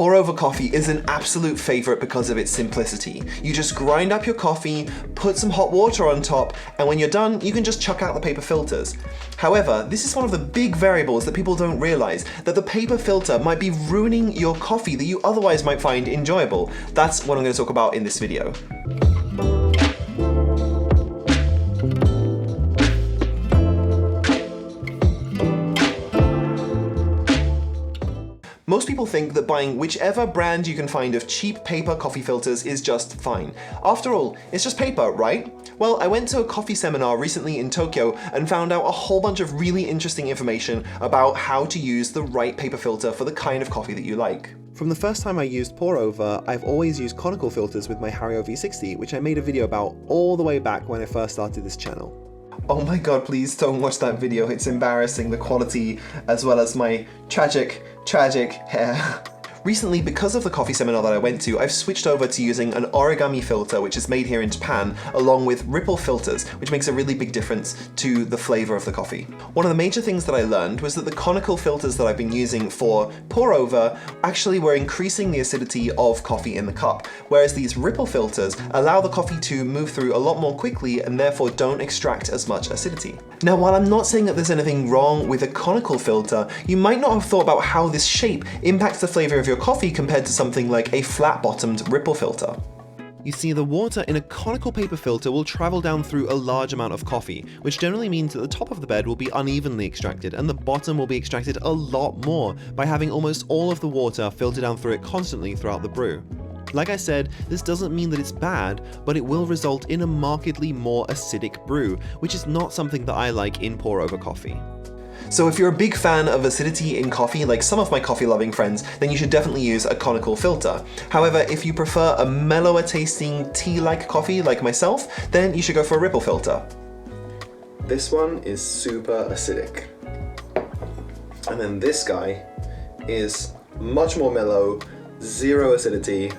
Pour-over coffee is an absolute favorite because of its simplicity. You just grind up your coffee, put some hot water on top, and when you're done, you can just chuck out the paper filters. However, this is one of the big variables that people don't realize, that the paper filter might be ruining your coffee that you otherwise might find enjoyable. That's what I'm going to talk about in this video. Most people think that buying whichever brand you can find of cheap paper coffee filters is just fine. After all, it's just paper, right? Well, I went to a coffee seminar recently in Tokyo and found out a whole bunch of really interesting information about how to use the right paper filter for the kind of coffee that you like. From the first time I used pour-over, I've always used conical filters with my Hario V60, which I made a video about all the way back when I first started this channel. Oh my god, please don't watch that video, it's embarrassing, the quality, as well as my tragic hair. Recently, because of the coffee seminar that I went to, I've switched over to using an origami filter, which is made here in Japan, along with ripple filters, which makes a really big difference to the flavor of the coffee. One of the major things that I learned was that the conical filters that I've been using for pour-over actually were increasing the acidity of coffee in the cup, whereas these ripple filters allow the coffee to move through a lot more quickly and therefore don't extract as much acidity. Now, while I'm not saying that there's anything wrong with a conical filter, you might not have thought about how this shape impacts the flavor of your coffee compared to something like a flat-bottomed ripple filter. You see, the water in a conical paper filter will travel down through a large amount of coffee, which generally means that the top of the bed will be unevenly extracted and the bottom will be extracted a lot more by having almost all of the water filter down through it constantly throughout the brew. Like I said, this doesn't mean that it's bad, but it will result in a markedly more acidic brew, which is not something that I like in pour-over coffee. So if you're a big fan of acidity in coffee, like some of my coffee-loving friends, then you should definitely use a conical filter. However, if you prefer a mellower tasting tea-like coffee like myself, then you should go for a ripple filter. This one is super acidic. And then this guy is much more mellow, zero acidity,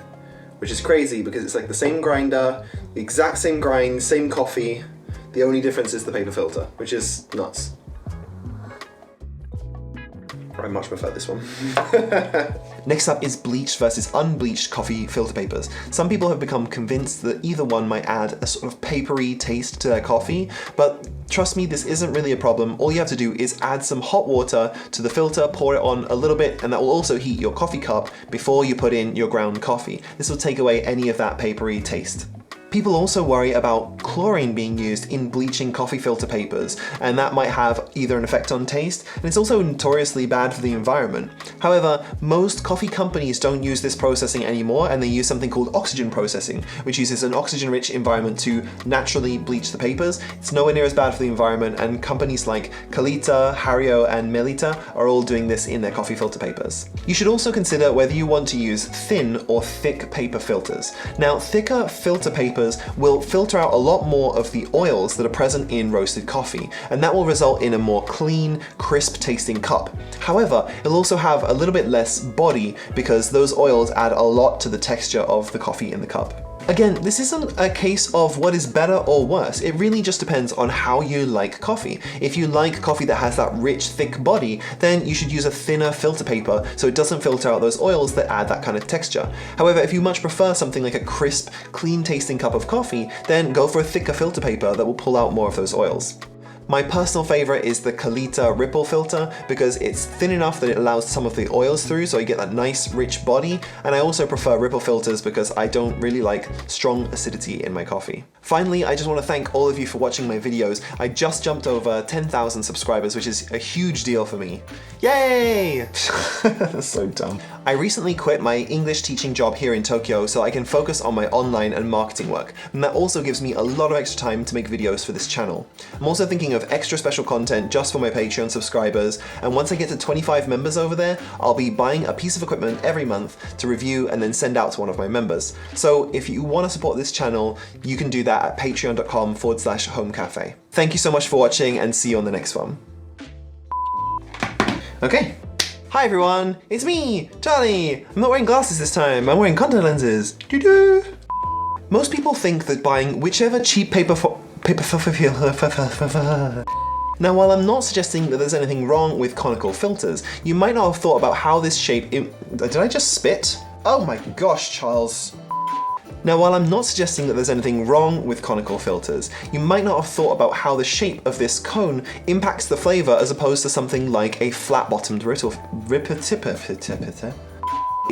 which is crazy because it's like the same grinder, the exact same grind, same coffee. The only difference is the paper filter, which is nuts. I much prefer this one. Next up is bleached versus unbleached coffee filter papers. Some people have become convinced that either one might add a sort of papery taste to their coffee, but trust me, this isn't really a problem. All you have to do is add some hot water to the filter, pour it on a little bit, and that will also heat your coffee cup before you put in your ground coffee. This will take away any of that papery taste. People also worry about chlorine being used in bleaching coffee filter papers, and that might have either an effect on taste, and it's also notoriously bad for the environment. However, most coffee companies don't use this processing anymore, and they use something called oxygen processing, which uses an oxygen-rich environment to naturally bleach the papers. It's nowhere near as bad for the environment, and companies like Kalita, Hario, and Melita are all doing this in their coffee filter papers. You should also consider whether you want to use thin or thick paper filters. Now, thicker filter papers will filter out a lot more of the oils that are present in roasted coffee, and that will result in a more clean, crisp tasting cup. However, it'll also have a little bit less body because those oils add a lot to the texture of the coffee in the cup. Again, this isn't a case of what is better or worse. It really just depends on how you like coffee. If you like coffee that has that rich, thick body, then you should use a thinner filter paper so it doesn't filter out those oils that add that kind of texture. However, if you much prefer something like a crisp, clean tasting cup of coffee, then go for a thicker filter paper that will pull out more of those oils. My personal favorite is the Kalita ripple filter because it's thin enough that it allows some of the oils through, so you get that nice rich body, and I also prefer ripple filters because I don't really like strong acidity in my coffee. Finally, I just want to thank all of you for watching my videos. I just jumped over 10,000 subscribers, which is a huge deal for me. Yay! That's so dumb. I recently quit my English teaching job here in Tokyo so I can focus on my online and marketing work, and that also gives me a lot of extra time to make videos for this channel. I'm also thinking of extra special content just for my Patreon subscribers, and once I get to 25 members over there, I'll be buying a piece of equipment every month to review and then send out to one of my members. So if you want to support this channel, you can do that at patreon.com/homecafe. Thank you so much for watching, and see you on the next one. Okay. Hi everyone, it's me, Charlie. I'm not wearing glasses this time, I'm wearing contact lenses. Doo-doo. Most people think that buying whichever cheap paper Now, while I'm not suggesting that there's anything wrong with conical filters, you might not have thought about how this shape... Did I just spit? Oh my gosh, Charles. Now, while I'm not suggesting that there's anything wrong with conical filters, you might not have thought about how the shape of this cone impacts the flavour as opposed to something like a flat-bottomed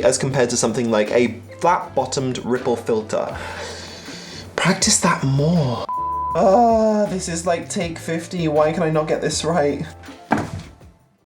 as compared to something like a flat-bottomed ripple filter. Practice that more. This is like take 50. Why can I not get this right?